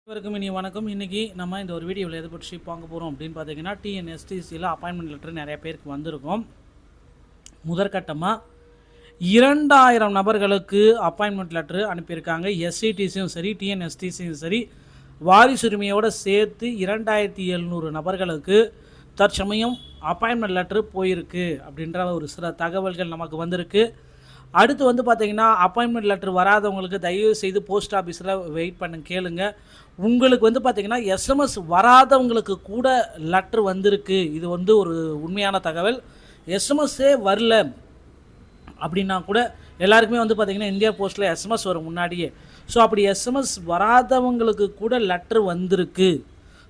அனைவருக்கும் இனி வணக்கம். இன்றைக்கி நம்ம இந்த ஒரு வீடியோவில் எதை பற்றி பார்க்க போகிறோம் அப்படின்னு பார்த்தீங்கன்னா, டிஎன்எஸ்டிசியில் அப்பாயின்மெண்ட் லெட்டர் நிறைய பேருக்கு வந்திருக்கும். முதற்கட்டமாக 2000 நபர்களுக்கு அப்பாயின்மெண்ட் லெட்ரு அனுப்பியிருக்காங்க. எஸ்சிடிசியும் சரி, டிஎன்எஸ்டிசியும் சரி, வாரிசுரிமையோடு சேர்த்து 2700 நபர்களுக்கு தற்சமயம் அப்பாயின்மெண்ட் லெட்ரு போயிருக்கு அப்படின்ற ஒரு சில தகவல்கள் நமக்கு வந்திருக்கு. அடுத்து வந்து பார்த்திங்கன்னா, அப்பாயின்மெண்ட் லெட்டர் வராதவங்களுக்கு தயவு செய்து போஸ்ட் ஆஃபீஸில் வெயிட் பண்ணுங்க, கேளுங்க. உங்களுக்கு வந்து பார்த்திங்கன்னா எஸ்எம்எஸ் வராதவங்களுக்கு கூட லெட்ரு வந்திருக்கு. இது வந்து ஒரு உண்மையான தகவல். எஸ்எம்எஸ்ஸே வரல அப்படின்னா கூட எல்லாருக்குமே வந்து பார்த்திங்கன்னா இந்தியா போஸ்ட்டில் எஸ்எம்எஸ் வரும் முன்னாடியே. ஸோ அப்படி எஸ்எம்எஸ் வராதவங்களுக்கு கூட லெட்ரு வந்திருக்கு.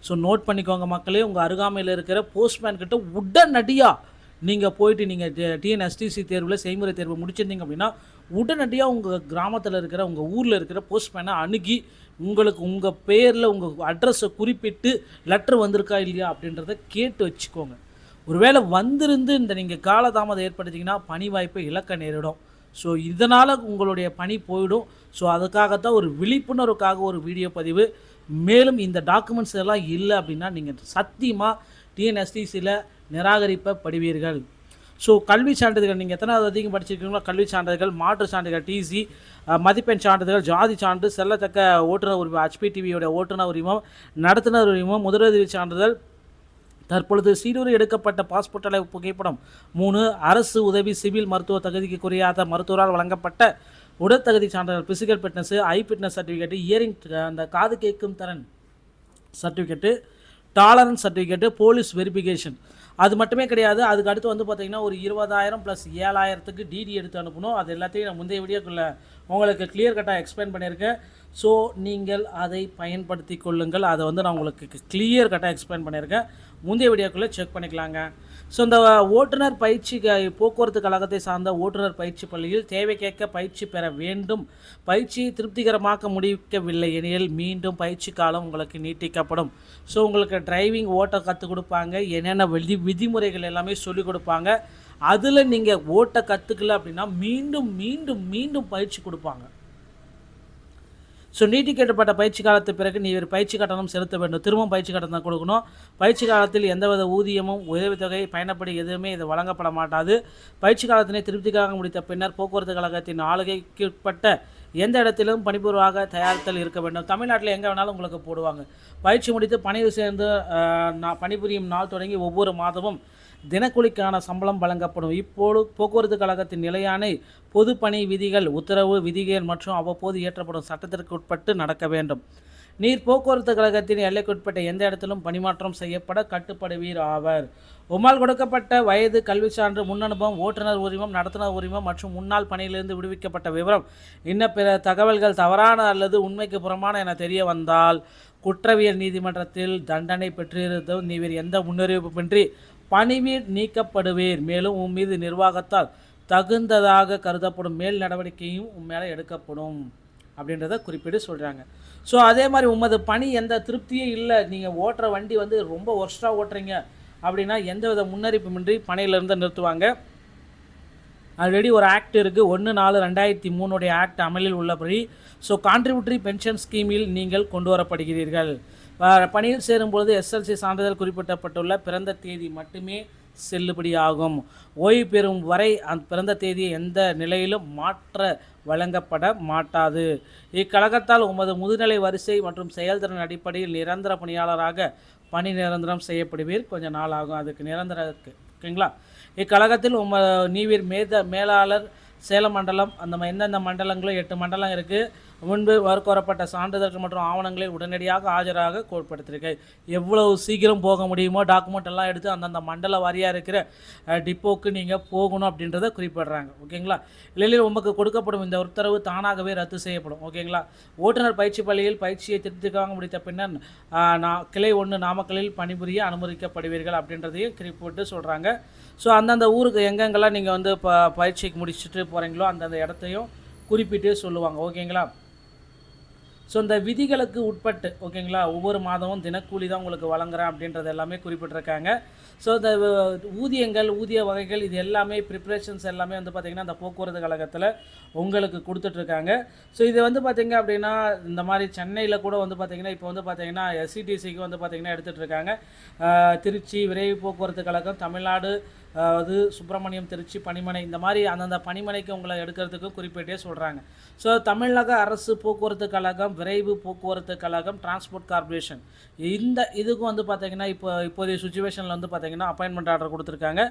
ஸோ நோட் பண்ணிக்கோங்க மக்களே. உங்கள் அருகாமையில் இருக்கிற போஸ்ட்மேன் கிட்ட உடனடியாக நீங்கள் போயிட்டு நீங்கள் டிஎன்எஸ்டிசி தேர்வில் செய்முறை தேர்வு முடிச்சிருந்தீங்க அப்படின்னா உடனடியாக உங்கள் கிராமத்தில் இருக்கிற உங்கள் ஊரில் இருக்கிற போஸ்ட்மேனை அணுகி உங்களுக்கு உங்கள் பேரில் உங்கள் அட்ரஸை குறிப்பிட்டு லெட்ரு வந்திருக்கா இல்லையா அப்படின்றத கேட்டு வச்சுக்கோங்க. ஒருவேளை வந்திருந்து இந்த நீங்கள் காலதாமதம் ஏற்படுத்திங்கன்னா பணி வாய்ப்பை இழக்க நேரிடும். ஸோ இதனால் உங்களுடைய பணி போயிடும். ஸோ அதுக்காகத்தான் ஒரு விழிப்புணர்வுக்காக ஒரு வீடியோ பதிவு. மேலும் இந்த டாக்குமெண்ட்ஸ் எல்லாம் இல்லை அப்படின்னா நீங்கள் சத்தியமாக டிஎன்எஸ்டிசியில் நிராகரிக்கப்படுவீர்கள். ஸோ கல்வி சான்றிதழ்கள் நீங்கள் எத்தனாவது அதிகம் படிச்சிருக்கீங்களோ கல்வி சான்றிதழ்கள், மாற்று சான்றிதழ்கள், டிசி, மதிப்பெண் சான்றிதழ்கள், ஜாதி சான்று, செல்லத்தக்க ஓட்டுநர் உரிமம், HPTVயோட ஓட்டுநர் உரிமம், நடத்துனர் உரிமம், முதலுதவி சான்றிதழ், தற்பொழுது சீடூர் எடுக்கப்பட்ட பாஸ்போர்ட் அளவு புகைப்படம் 3, அரசு உதவி சிவில் மருத்துவ தகுதிக்கு குறையாத மருத்துவரால் வழங்கப்பட்ட உடற்தகுதி சான்றிதழ், பிசிக்கல் ஃபிட்னஸ், ஐ ஃபிட்னஸ் சர்டிஃபிகேட்டு, இயரிங் அந்த காது கேட்கும் திறன் certificate, tolerance certificate, police verification. அது மட்டுமே கிடையாது. அதுக்கு அடுத்து வந்து பார்த்திங்கன்னா ஒரு 20,000 + 7,000க்கு டிடி எடுத்து அனுப்பணும். அது எல்லாத்தையும் நான் முந்தைய வீடியோக்குள்ளே உங்களுக்கு கிளியர் கட்டாக எக்ஸ்பிளைன் பண்ணியிருக்கேன். ஸோ நீங்கள் அதை பயன்படுத்தி கொள்ளுங்கள். அதை வந்து நான் உங்களுக்கு கிளியர் கட்டாக எக்ஸ்பிளைன் பண்ணியிருக்கேன். முந்தைய வீடியோக்குள்ளே செக் பண்ணிக்கலாங்க. ஸோ இந்த ஓட்டுநர் பயிற்சி போக்குவரத்து கழகத்தை சார்ந்த ஓட்டுநர் பயிற்சி பள்ளியில் தேவைக்கேற்க பயிற்சி பெற வேண்டும். பயிற்சியை திருப்திகரமாக்க முடிக்கவில்லை எனில் மீண்டும் பயிற்சி காலம் உங்களுக்கு நீட்டிக்கப்படும். ஸோ உங்களுக்கு டிரைவிங் ஓட்ட கற்றுக் கொடுப்பாங்க. என்னென்ன விதிமுறைகள் எல்லாமே சொல்லிக் கொடுப்பாங்க. அதில் நீங்கள் ஓட்ட கற்றுக்கல அப்படின்னா மீண்டும் மீண்டும் மீண்டும் பயிற்சி கொடுப்பாங்க. ஸோ நீட்டிக்கப்பட்ட பயிற்சி காலத்துக்கு பிறகு நீர் பயிற்சி கட்டணம் செலுத்த வேண்டும். திரும்பவும் பயிற்சி கட்டணம் கொடுக்கணும். பயிற்சி காலத்தில் எந்தவித ஊதியமும் உதவித்தொகை பயணப்படி எதுவுமே இது வழங்கப்பட மாட்டாது. பயிற்சி காலத்தினை திருப்திக்காக முடித்த பின்னர் போக்குவரத்து கழகத்தின் ஆளுகைக்குட்பட்ட எந்த இடத்திலும் பணிபுரிவாக தயாரித்தல் இருக்க வேண்டும். தமிழ்நாட்டில் எங்கே வேணாலும் உங்களுக்கு போடுவாங்க. பயிற்சி முடித்து பணியில் சேர்ந்து பணிபுரியும் நாள் தொடங்கி ஒவ்வொரு மாதமும் தினக்கூலிக்கான சம்பளம் வழங்கப்படும். இப்போது போக்குவரத்து கழகத்தின் நிலையான பொது பணி விதிகள், உத்தரவு, விதிகள் மற்றும் அவ்வப்போது இயற்றப்படும் சட்டத்திற்கு உட்பட்டு நடக்க வேண்டும். நீர் போக்குவரத்து கழகத்தின் எல்லைக்குட்பட்ட எந்த இடத்திலும் பணிமாற்றம் செய்யப்பட கட்டுப்படுவீர் ஆவர். உம்மால் கொடுக்கப்பட்ட வயது, கல்வி சான்று, முன் அனுபவம், ஓட்டுநர் உரிமம், நடத்துனர் உரிமம் மற்றும் முன்னாள் பணியிலிருந்து விடுவிக்கப்பட்ட விவரம் இன்ன பிற தகவல்கள் தவறான அல்லது உண்மைக்கு புறமான என தெரிய வந்தால் குற்றவியல் நீதிமன்றத்தில் தண்டனை பெற்றிருந்தும் நீர் எந்த முன்னறிவிப்பின்றி பணிவீர் நீக்கப்படுவீர். மேலும் உன் மீது நிர்வாகத்தால் தகுந்ததாக கருதப்படும் மேல் நடவடிக்கையும் உன் மேலே எடுக்கப்படும் அப்படின்றத குறிப்பிட்டு சொல்கிறாங்க. ஸோ அதே மாதிரி உமது பணி எந்த திருப்தியே இல்லை, நீங்கள் ஓட்டுற வண்டி வந்து ரொம்ப ஒர்ஸ்ட்டாக ஓட்டுறீங்க அப்படின்னா எந்தவித முன்னறிவிப்புமின்றி பணியிலிருந்து நிறுத்துவாங்க. ஆல்ரெடி ஒரு ஆக்ட் இருக்குது, 1/4/2003 ஆக்ட் அமலில் உள்ளபடி. ஸோ கான்ட்ரிபியூட்டரி பென்ஷன் ஸ்கீமில் நீங்கள் கொண்டு வரப்படுகிறீர்கள். பணியில் சேரும்பொழுது எஸ்எல்சி சான்றிதழ் குறிப்பிடப்பட்டுள்ள பிறந்த தேதி மட்டுமே செல்லுபடியாகும். ஓய்வு பெறும் வரை அந்த பிறந்த தேதியை எந்த நிலையிலும் மாற்ற வழங்கப்பட மாட்டாது. இக்கழகத்தால் உமது முதுநிலை வரிசை மற்றும் செயல்திறன் அடிப்படையில் நிரந்தர பணியாளராக பணி நிரந்தரம் செய்யப்படுவீர். கொஞ்சம் நாள் ஆகும் அதுக்கு நிரந்தரம் இருக்குது. ஓகேங்களா? இக்கழகத்தில் நீவீர் மேலாளர் சேலம் மண்டலம் அந்த எந்தெந்த மண்டலங்களும் 8 மண்டலம் இருக்குது. முன்பு கோரப்பட்ட சான்றிதழ்கள் மற்றும் ஆவணங்களை உடனடியாக ஆஜராக கோட்படுத்திருக்கேன். எவ்வளவு சீக்கிரம் போக முடியுமோ டாக்குமெண்ட் எல்லாம் எடுத்து அந்தந்த மண்டல வாரியாக இருக்கிற டிப்போக்கு நீங்கள் போகணும் அப்படின்றத குறிப்பிடுறாங்க. ஓகேங்களா? இல்லையில் உங்களுக்கு கொடுக்கப்படும் இந்த உத்தரவு தானாகவே ரத்து செய்யப்படும். ஓகேங்களா? ஓட்டுநர் பயிற்சி பள்ளியில் பயிற்சியை திருப்திக்காக முடித்த பின்னர் கிளை 1 நாமக்கலில் பணிபுரிய அனுமதிக்கப்படுவீர்கள் அப்படின்றதையும் குறிப்பிட்டு சொல்கிறாங்க. ஸோ அந்தந்த ஊருக்கு எங்கெங்கெல்லாம் நீங்கள் வந்து பயிற்சிக்கு முடிச்சுட்டு போகிறீங்களோ அந்தந்த இடத்தையும் குறிப்பிட்டு சொல்லுவாங்க. ஓகேங்களா? ஸோ இந்த விதிகளுக்கு உட்பட்டு ஓகேங்களா, ஒவ்வொரு மாதமும் தினக்கூலி தான் உங்களுக்கு வழங்குறேன் அப்படின்றது எல்லாமே குறிப்பிட்டிருக்காங்க. ஸோ இந்த ஊதியங்கள், ஊதிய வகைகள் இது எல்லாமே ப்ரிப்ரேஷன்ஸ் எல்லாமே வந்து பார்த்திங்கன்னா இந்த போக்குவரத்து கழகத்தில் உங்களுக்கு கொடுத்துட்ருக்காங்க. ஸோ இது வந்து பார்த்திங்க அப்படின்னா இந்த மாதிரி சென்னையில் கூட வந்து பார்த்திங்கன்னா இப்போ வந்து பார்த்திங்கன்னா எஸ்சிடிசிக்கு வந்து பார்த்திங்கன்னா எடுத்துகிட்ருக்காங்க. திருச்சி விரைவு போக்குவரத்து கழகம், தமிழ்நாடு அது சுப்பிரமணியம், திருச்சி, பணிமனை, இந்த மாதிரி அந்தந்த பணிமனைக்கு உங்களை எடுக்கிறதுக்கு குறிப்பிட்டே சொல்கிறாங்க. ஸோ தமிழக அரசு போக்குவரத்து கழகம், விரைவு போக்குவரத்து கழகம், டிரான்ஸ்போர்ட் கார்பரேஷன் இதுக்கும் வந்து பார்த்திங்கன்னா இப்போதைய சுச்சுவேஷனில் வந்து பார்த்திங்கன்னா அப்பாயின்மெண்ட் ஆர்டர் கொடுத்துருக்காங்க.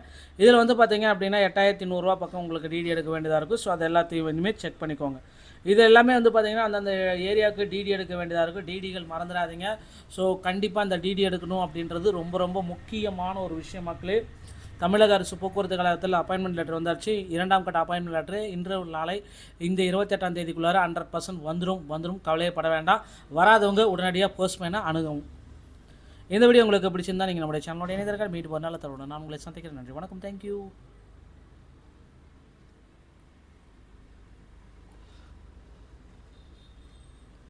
இதில் வந்து பார்த்திங்க அப்படின்னா 8100 பக்கம் உங்களுக்கு டிடி எடுக்க வேண்டியதாக இருக்கும். ஸோ அது எல்லாத்தையும் இனிமேல் செக் பண்ணிக்கோங்க. இது எல்லாமே வந்து பார்த்திங்கன்னா அந்தந்த ஏரியாவுக்கு டிடி எடுக்க வேண்டியதாக இருக்கும். டிடிகள் மறந்துடாதீங்க. ஸோ கண்டிப்பாக இந்த டிடி எடுக்கணும் அப்படின்றது ரொம்ப ரொம்ப முக்கியமான ஒரு விஷயம் மக்களே. தமிழக அரசு போக்குவரத்து கழகத்தில் அப்பாயின்மெண்ட் லெட்டர் வந்தாச்சு. 2ஆம் கட்ட அப்பாயின்மெண்ட் லெட்டரு இன்று நாளை இந்த 28ஆம் தேதிக்குள்ளார 100% வந்துடும். கவலையப்பட வேண்டாம். வராதவங்க உடனடியாக போஸ்ட்மேனை அணுகவும். இந்த வீடியோ உங்களுக்கு பிடிச்சிருந்தா நீங்கள் நம்முடைய சேனலோட இணைந்திருக்க மீட் பண்ணால் தருவோம். நான் உங்களை சந்திக்கிறேன். நன்றி, வணக்கம், தேங்க்யூ.